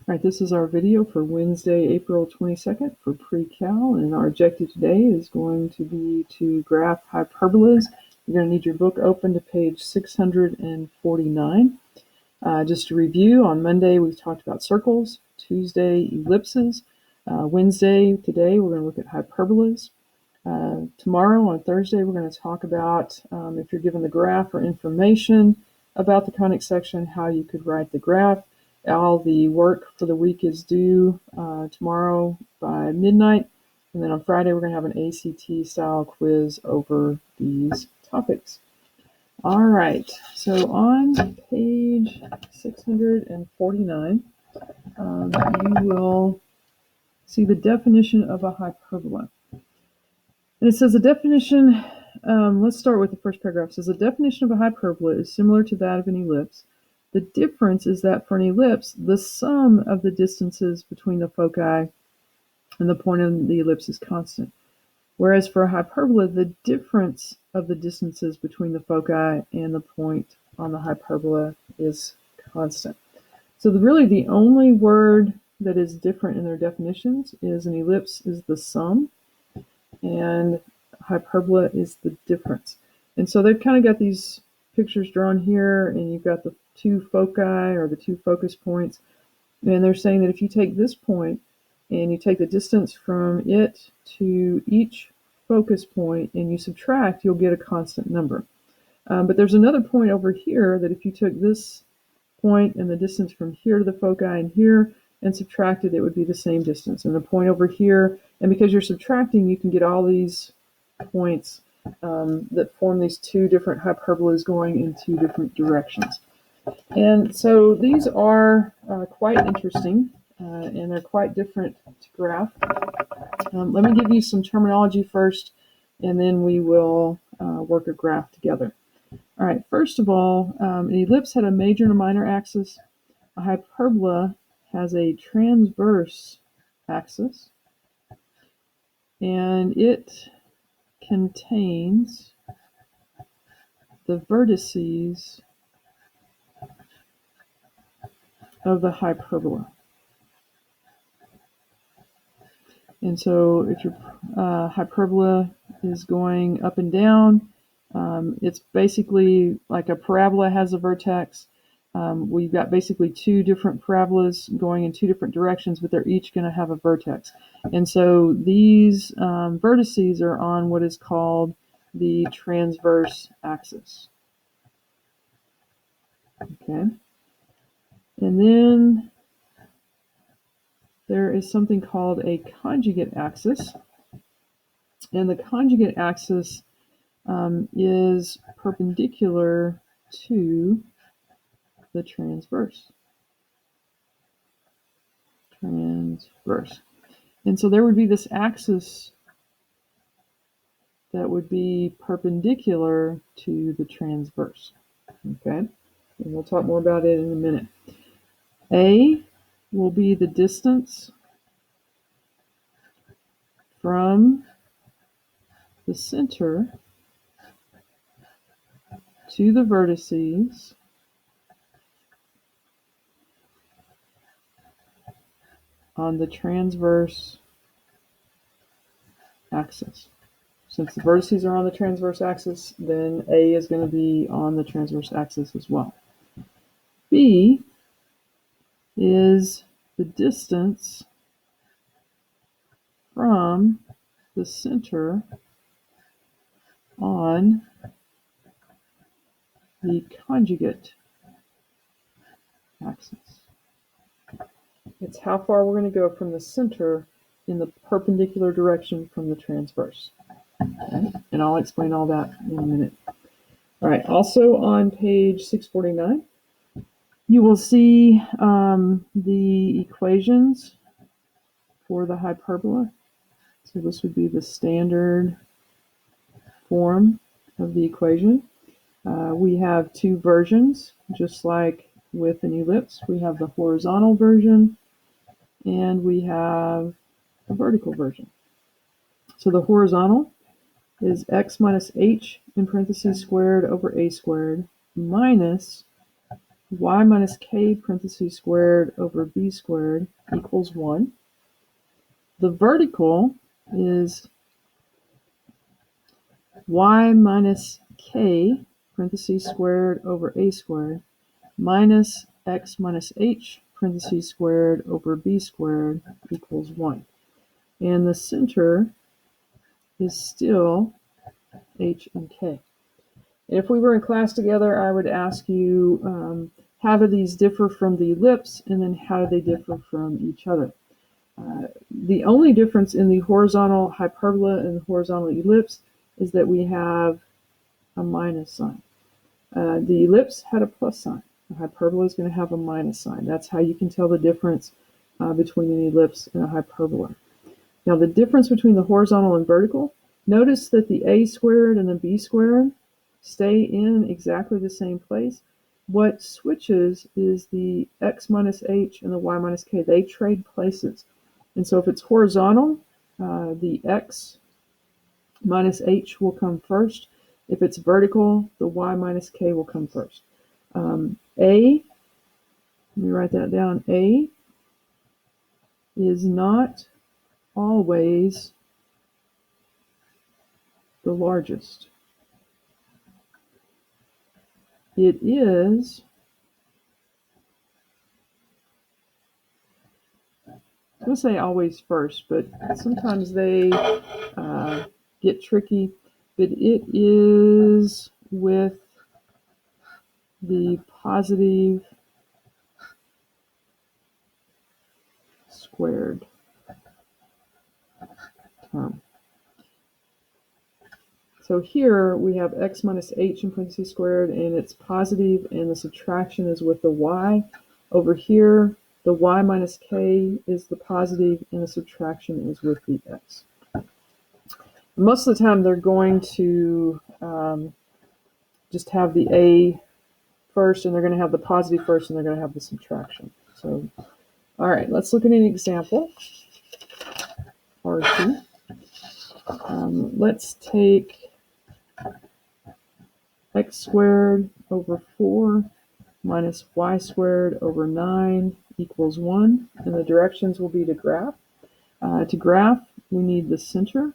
Alright, this is our video for Wednesday, April 22nd for pre-cal, and our objective today is going to be to graph hyperbolas. You're going to need your book open to page 649. Just to review, on Monday we talked about circles, Tuesday ellipses, Wednesday, today we're going to look at hyperbolas. Tomorrow, on Thursday, we're going to talk about, if you're given the graph or information about the conic section, how you could write the graph. All the work for the week is due tomorrow by midnight. And then on Friday, we're going to have an ACT-style quiz over these topics. All right, so on page 649, you will see the definition of a hyperbola. And it says the definition, let's start with the first paragraph. It says the definition of a hyperbola is similar to that of an ellipse. The difference is that for an ellipse, the sum of the distances between the foci and the point of the ellipse is constant. Whereas for a hyperbola, the difference of the distances between the foci and the point on the hyperbola is constant. So really the only word that is different in their definitions is an ellipse is the sum and hyperbola is the difference. And so they've kind of got these pictures drawn here, and you've got the two foci or the two focus points, and they're saying that if you take this point and you take the distance from it to each focus point and you subtract, you'll get a constant number. But there's another point over here that if you took this point and the distance from here to the foci and here and subtracted, it would be the same distance. And the point over here, and because you're subtracting, you can get all these points that form these two different hyperbolas going in two different directions. And so these are quite interesting, and they're quite different to graph. Let me give you some terminology first, and then we will work a graph together. All right, first of all, an ellipse had a major and a minor axis. A hyperbola has a transverse axis, and it contains the vertices of the hyperbola. And so if your hyperbola is going up and down, it's basically like a parabola has a vertex. We've got basically two different parabolas going in two different directions, but they're each going to have a vertex. And so these vertices are on what is called the transverse axis. Okay. And then there is something called a conjugate axis. And the conjugate axis is perpendicular to the transverse. And so there would be this axis that would be perpendicular to the transverse. Okay? And we'll talk more about it in a minute. A will be the distance from the center to the vertices on the transverse axis. Since the vertices are on the transverse axis, then A is going to be on the transverse axis as well. B is the distance from the center on the conjugate axis. It's how far we're going to go from the center in the perpendicular direction from the transverse. Okay? And I'll explain all that in a minute. All right, also on page 649, you will see the equations for the hyperbola. So this would be the standard form of the equation. We have two versions, just like with an ellipse. We have the horizontal version and we have the vertical version. So the horizontal is x minus h in parentheses squared over a squared minus y minus k parentheses squared over b squared equals 1. The vertical is y minus k parentheses squared over a squared minus x minus h parentheses squared over b squared equals 1. And the center is still h and k. And if we were in class together, I would ask you, how do these differ from the ellipse, and then how do they differ from each other? The only difference in the horizontal hyperbola and the horizontal ellipse is that we have a minus sign. The ellipse had a plus sign. The hyperbola is going to have a minus sign. That's how you can tell the difference between an ellipse and a hyperbola. Now, the difference between the horizontal and vertical, notice that the a squared and the b squared stay in exactly the same place. What switches is the x minus h and the y minus k. They trade places. And so if it's horizontal, the x minus h will come first. If it's vertical, the y minus k will come first. A, let me write that down, A is not always the largest. It is, I'm going to say always first, but sometimes they get tricky. But it is with the positive squared term. So here we have x minus h in parentheses squared, and it's positive, and the subtraction is with the y. Over here, the y minus k is the positive, and the subtraction is with the x. Most of the time, they're going to just have the a first, and they're going to have the positive first, and they're going to have the subtraction. So, all right, let's look at an example. R2. Let's take x squared over 4 minus y squared over 9 equals 1, and the directions will be to graph. To graph, we need the center.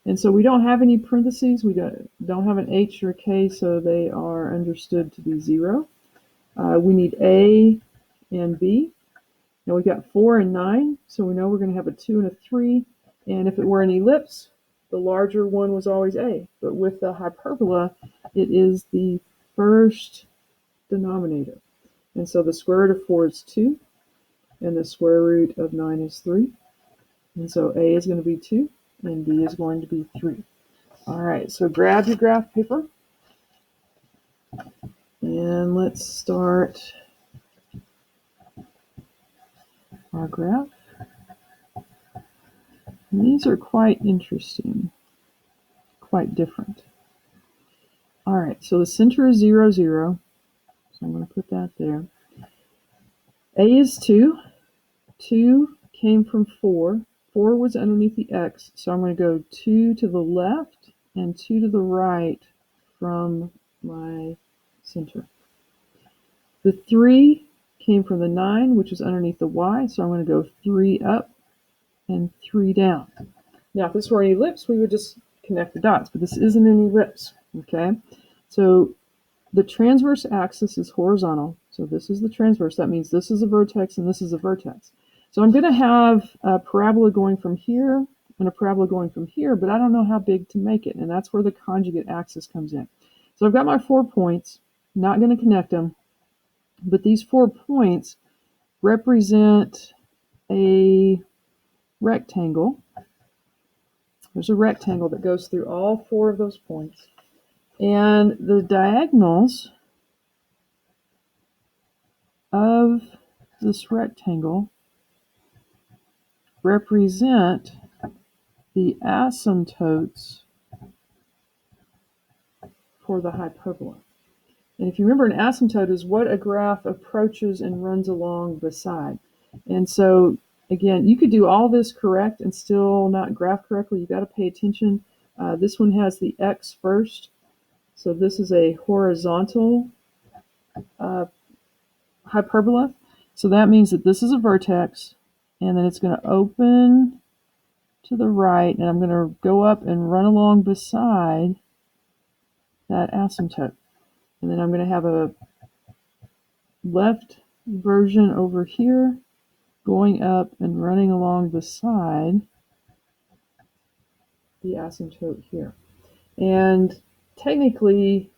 And so we don't have any parentheses. We don't have an h or a k, so they are understood to be 0. We need a and b. Now we've got 4 and 9, so we know we're going to have a 2 and a 3. And if it were an ellipse, the larger one was always a. But with the hyperbola, it is the first denominator. And so the square root of 4 is 2, and the square root of 9 is 3. And so a is going to be 2, and b is going to be 3. All right, so grab your graph paper, and let's start our graph. And these are quite interesting, quite different. All right, so the center is 0, 0. So I'm going to put that there. A is 2. 2 came from 4. 4 was underneath the x, so I'm going to go 2 to the left and 2 to the right from my center. The 3 came from the 9, which is underneath the y, so I'm going to go 3 up and 3 down. Now, if this were an ellipse, we would just connect the dots, but this isn't an ellipse, okay? So the transverse axis is horizontal, so this is the transverse. That means this is a vertex and this is a vertex. So I'm going to have a parabola going from here and a parabola going from here, but I don't know how big to make it, and that's where the conjugate axis comes in. So I've got my 4 points, not going to connect them, but these 4 points represent a rectangle. There's a rectangle that goes through all 4 of those points, and the diagonals of this rectangle represent the asymptotes for the hyperbola. And if you remember, an asymptote is what a graph approaches and runs along beside. And so, again, you could do all this correct and still not graph correctly. You've got to pay attention. This one has the x first. So this is a horizontal hyperbola. So that means that this is a vertex, and then it's going to open to the right, and I'm going to go up and run along beside that asymptote. And then I'm going to have a left version over here going up and running along beside the asymptote here. And technically,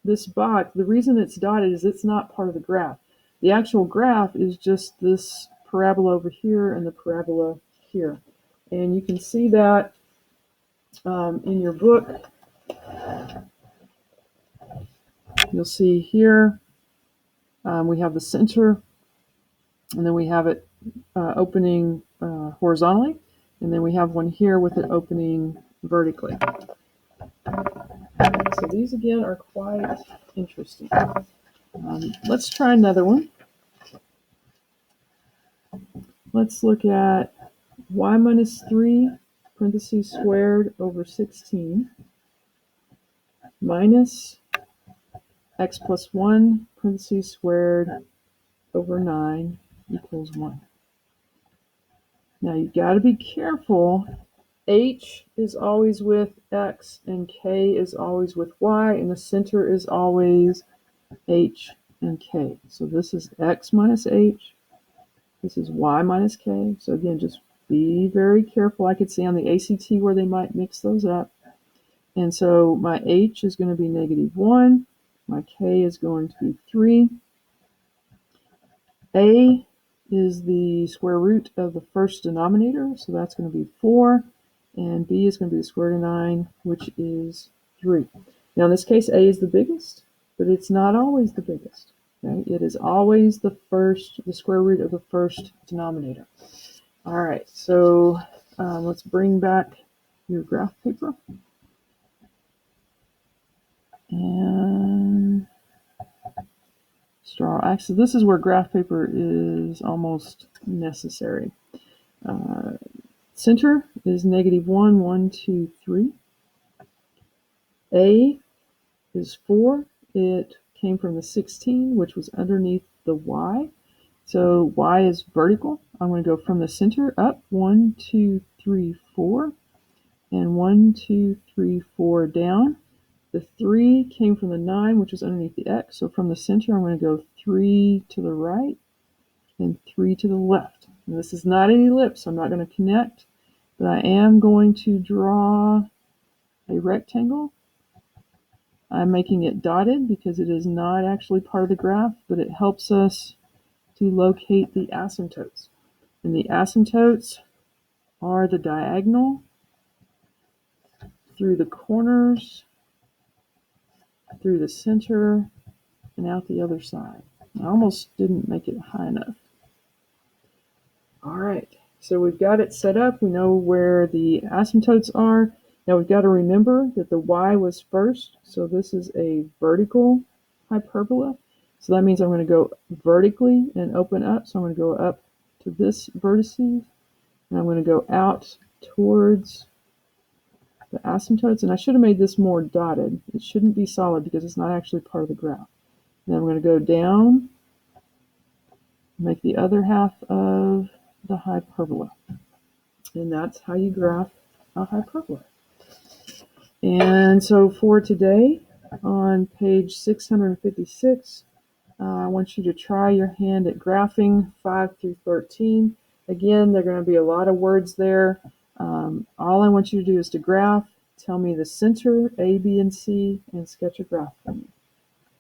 this box, the reason it's dotted is it's not part of the graph. The actual graph is just this parabola over here and the parabola here. And you can see that in your book. You'll see here we have the center, and then we have it opening horizontally, and then we have one here with it opening vertically. So these again are quite interesting. Let's try another one. Let's look at y minus 3 parentheses squared over 16 minus x plus 1 parentheses squared over 9 equals 1. Now you got to be careful. H is always with x and k is always with y, and the center is always h and k. So this is x minus h. This is y minus k. So again, just be very careful. I could see on the ACT where they might mix those up. And so my h is going to be -1. My k is going to be 3. A is the square root of the first denominator, so that's going to be 4. And b is going to be the square root of 9, which is 3. Now in this case, a is the biggest, but it's not always the biggest. Okay? It is always the square root of the first denominator. All right, so let's bring back your graph paper. And straw. Actually, this is where graph paper is almost necessary. Center is -1, 1, 2, 3. A is 4. It came from the 16, which was underneath the y. So y is vertical. I'm going to go from the center up 1, 2, 3, 4, and 1, 2, 3, 4 down. The 3 came from the 9, which is underneath the x. So from the center, I'm going to go 3 to the right and 3 to the left. And this is not an ellipse, so I'm not going to connect, but I am going to draw a rectangle. I'm making it dotted because it is not actually part of the graph, but it helps us to locate the asymptotes. And the asymptotes are the diagonal through the corners, through the center, and out the other side. I almost didn't make it high enough. All right, so we've got it set up. We know where the asymptotes are. Now we've got to remember that the y was first, so this is a vertical hyperbola. So that means I'm going to go vertically and open up. So I'm going to go up to this vertices, and I'm going to go out towards the asymptotes. And I should have made this more dotted. It shouldn't be solid because it's not actually part of the graph. Then I'm going to go down, make the other half of the hyperbola. And that's how you graph a hyperbola. And so for today, on page 656, I want you to try your hand at graphing 5 through 13. Again, there are going to be a lot of words there. All I want you to do is to graph, tell me the center, A, B, and C, and sketch a graph for me.